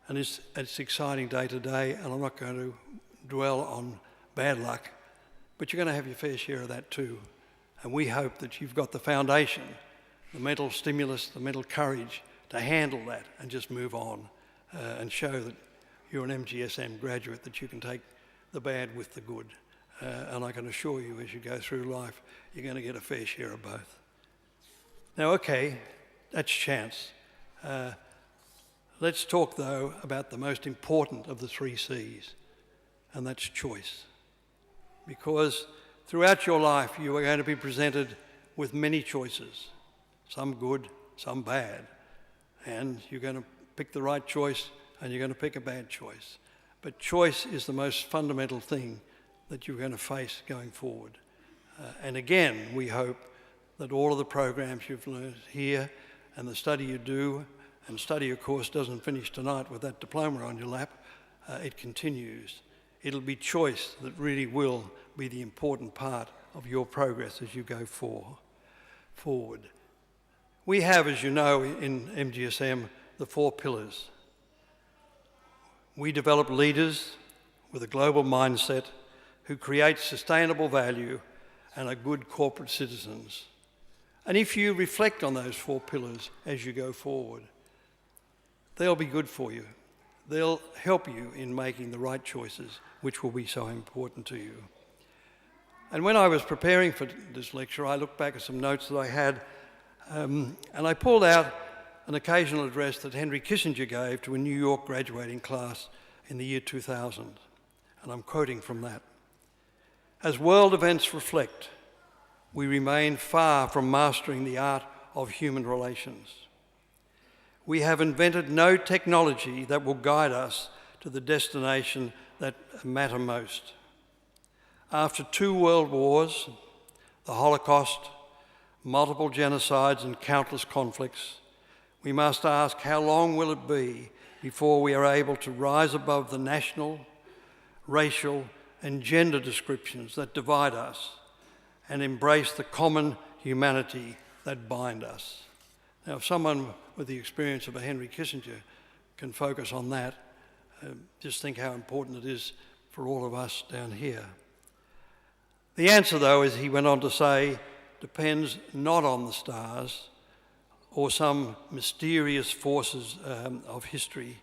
And it's exciting day to day, and I'm not going to dwell on bad luck, but you're going to have your fair share of that too. And we hope that you've got the foundation, the mental stimulus, the mental courage to handle that and just move on and show that you're an MGSM graduate, that you can take the bad with the good. And I can assure you, as you go through life, you're going to get a fair share of both. Now, okay, that's chance. Let's talk, though, about the most important of the 3 C's, and that's choice. Because throughout your life, you are going to be presented with many choices, some good, some bad, and you're going to pick the right choice and you're going to pick a bad choice. But choice is the most fundamental thing that you're going to face going forward. And again, we hope that all of the programs you've learned here and the study you do, and study, of course, doesn't finish tonight with that diploma on your lap, it continues. It'll be choice that really will be the important part of your progress as you go forward. We have, as you know, in MGSM, the 4 pillars. We develop leaders with a global mindset who create sustainable value and are good corporate citizens. And if you reflect on those 4 pillars as you go forward, they'll be good for you. They'll help you in making the right choices, which will be so important to you. And when I was preparing for this lecture, I looked back at some notes that I had, and I pulled out an occasional address that Henry Kissinger gave to a New York graduating class in the year 2000. And I'm quoting from that. As world events reflect, we remain far from mastering the art of human relations. We have invented no technology that will guide us to the destination that matter most. After 2 world wars, the Holocaust, multiple genocides and countless conflicts, we must ask, how long will it be before we are able to rise above the national, racial and gender descriptions that divide us and embrace the common humanity that bind us? Now, if someone with the experience of a Henry Kissinger can focus on that, just think how important it is for all of us down here. The answer, though, as he went on to say, depends not on the stars or some mysterious forces of history.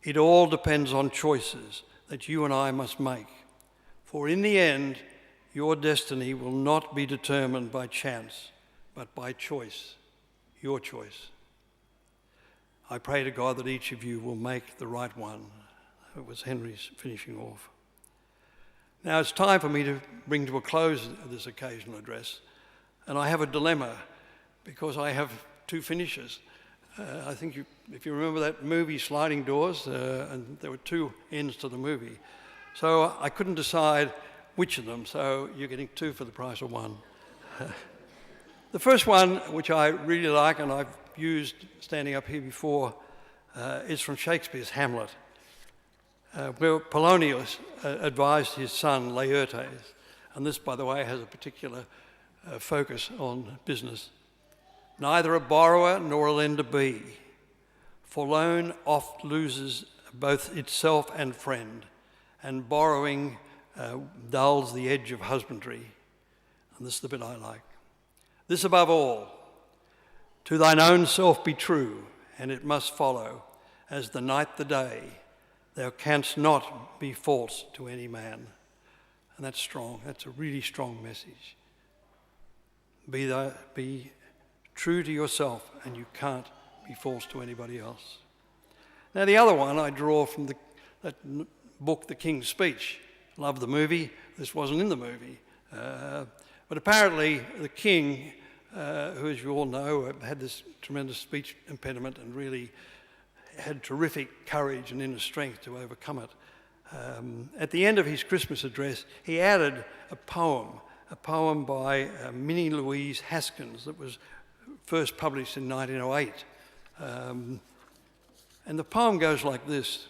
It all depends on choices that you and I must make. For in the end, your destiny will not be determined by chance, but by choice, your choice. I pray to God that each of you will make the right one. It was Henry's finishing off. Now it's time for me to bring to a close this occasional address, and I have a dilemma because I have 2 finishes. I think if you remember that movie Sliding Doors, and there were 2 ends to the movie. So I couldn't decide which of them, so you're getting 2 for the price of 1. The first one, which I really like and I've used standing up here before, is from Shakespeare's Hamlet, where Polonius advised his son Laertes, and this, by the way, has a particular focus on business. Neither a borrower nor a lender be, for loan oft loses both itself and friend, and borrowing dulls the edge of husbandry. And this is the bit I like. This above all, to thine own self be true, and it must follow, as the night the day, thou canst not be false to any man. And that's strong. That's a really strong message. Be true to yourself, and you can't be false to anybody else. Now, the other one I draw from that book, The King's Speech. Love the movie. This wasn't in the movie. But apparently the king, who, as you all know, had this tremendous speech impediment and really had terrific courage and inner strength to overcome it. At the end of his Christmas address, he added a poem by Minnie Louise Haskins that was first published in 1908. And the poem goes like this,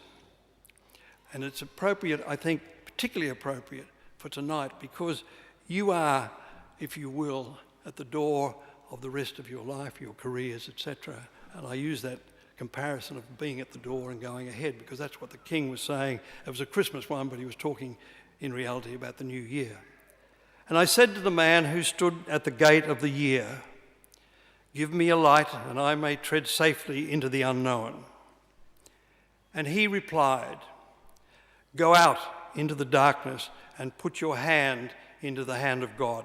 and it's appropriate, I think, particularly appropriate for tonight, because you are, if you will, at the door of the rest of your life, your careers, etc. And I use that comparison of being at the door and going ahead, because that's what the king was saying. It was a Christmas one, but he was talking in reality about the new year. And I said to the man who stood at the gate of the year, give me a light and I may tread safely into the unknown. And he replied, go out into the darkness and put your hand into the hand of God.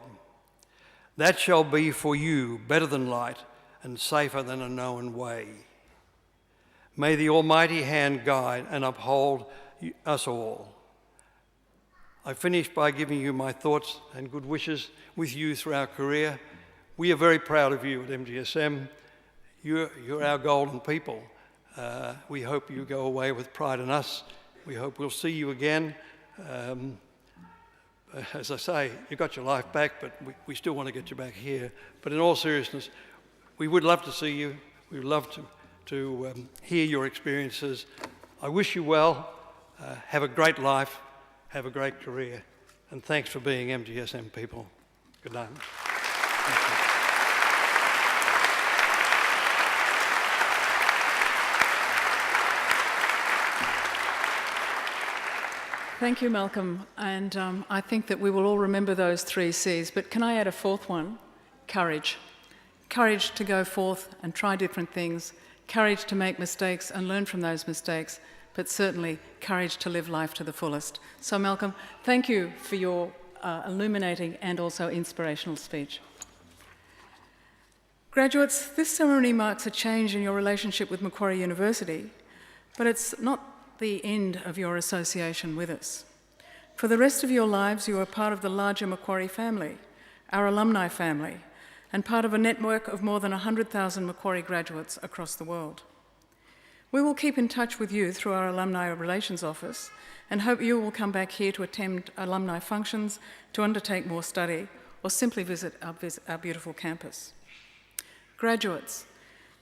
That shall be for you better than light and safer than a known way. May the Almighty hand guide and uphold us all. I finish by giving you my thoughts and good wishes with you through our career. We are very proud of you at MGSM. You're our golden people. We hope you go away with pride in us. We hope we'll see you again. As I say, you got your life back, but we still want to get you back here. But in all seriousness, we would love to see you. We would love to hear your experiences. I wish you well. Have a great life. Have a great career. And thanks for being MGSM people. Good night. Thank you, Malcolm. And I think that we will all remember those 3 C's. But can I add a 4th one? Courage. Courage to go forth and try different things. Courage to make mistakes and learn from those mistakes. But certainly courage to live life to the fullest. So, Malcolm, thank you for your illuminating and also inspirational speech. Graduates, this ceremony marks a change in your relationship with Macquarie University, but it's not the end of your association with us. For the rest of your lives, you are part of the larger Macquarie family, our alumni family, and part of a network of more than 100,000 Macquarie graduates across the world. We will keep in touch with you through our Alumni Relations Office and hope you will come back here to attend alumni functions, to undertake more study, or simply visit our beautiful campus. Graduates,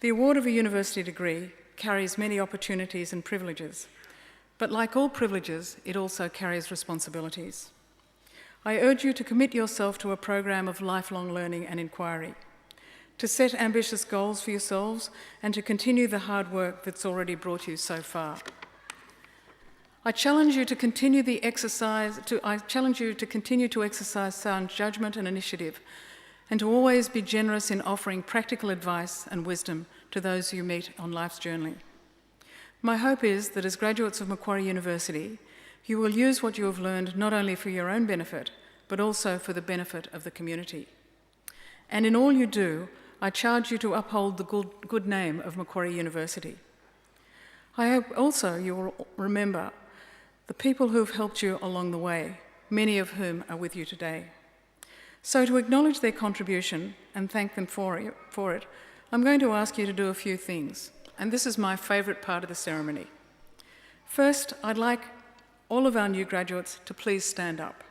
the award of a university degree carries many opportunities and privileges, but like all privileges, it also carries responsibilities. I urge you to commit yourself to a program of lifelong learning and inquiry, to set ambitious goals for yourselves, and to continue the hard work that's already brought you so far. I challenge you to continue to exercise sound judgment and initiative, and to always be generous in offering practical advice and wisdom to those you meet on life's journey. My hope is that as graduates of Macquarie University, you will use what you have learned not only for your own benefit, but also for the benefit of the community. And in all you do, I charge you to uphold the good name of Macquarie University. I hope also you will remember the people who have helped you along the way, many of whom are with you today. So to acknowledge their contribution and thank them for it, I'm going to ask you to do a few things, and this is my favourite part of the ceremony. First, I'd like all of our new graduates to please stand up.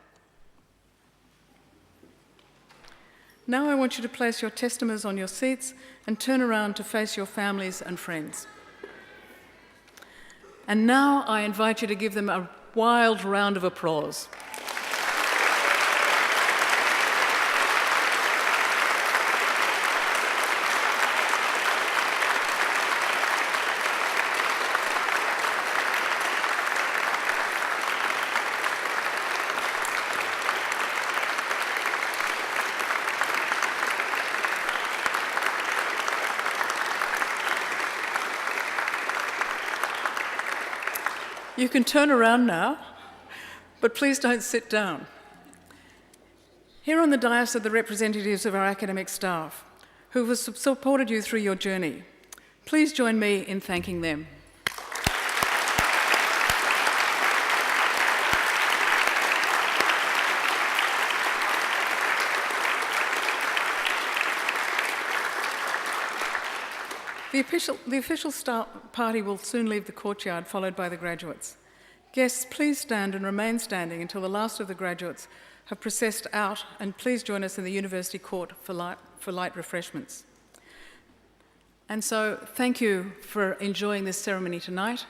Now I want you to place your testimers on your seats and turn around to face your families and friends. And now I invite you to give them a wild round of applause. You can turn around now, but please don't sit down. Here on the dais are the representatives of our academic staff who have supported you through your journey. Please join me in thanking them. The official party will soon leave the courtyard, followed by the graduates. Guests, please stand and remain standing until the last of the graduates have processed out, and please join us in the University Court for light refreshments. And so, thank you for enjoying this ceremony tonight,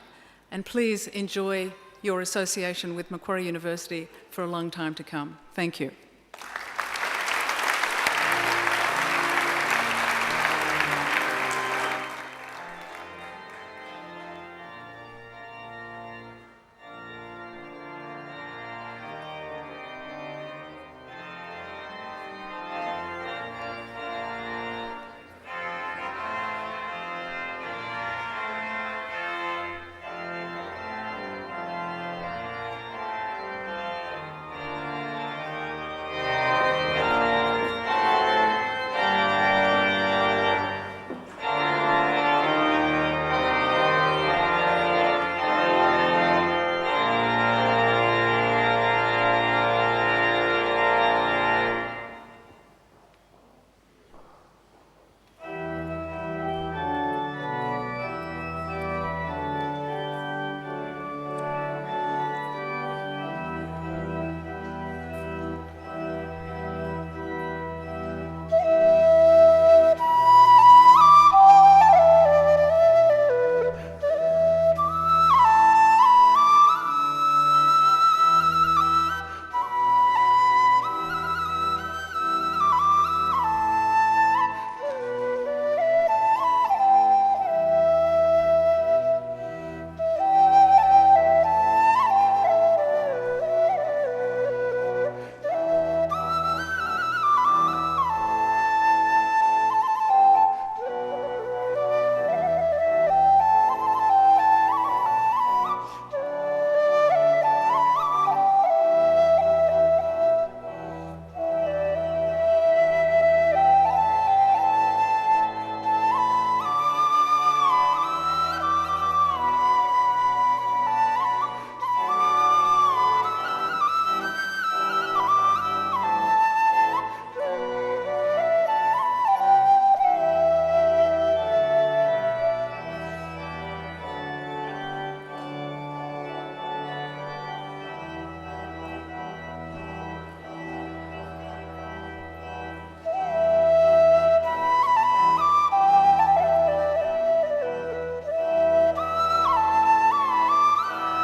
and please enjoy your association with Macquarie University for a long time to come. Thank you.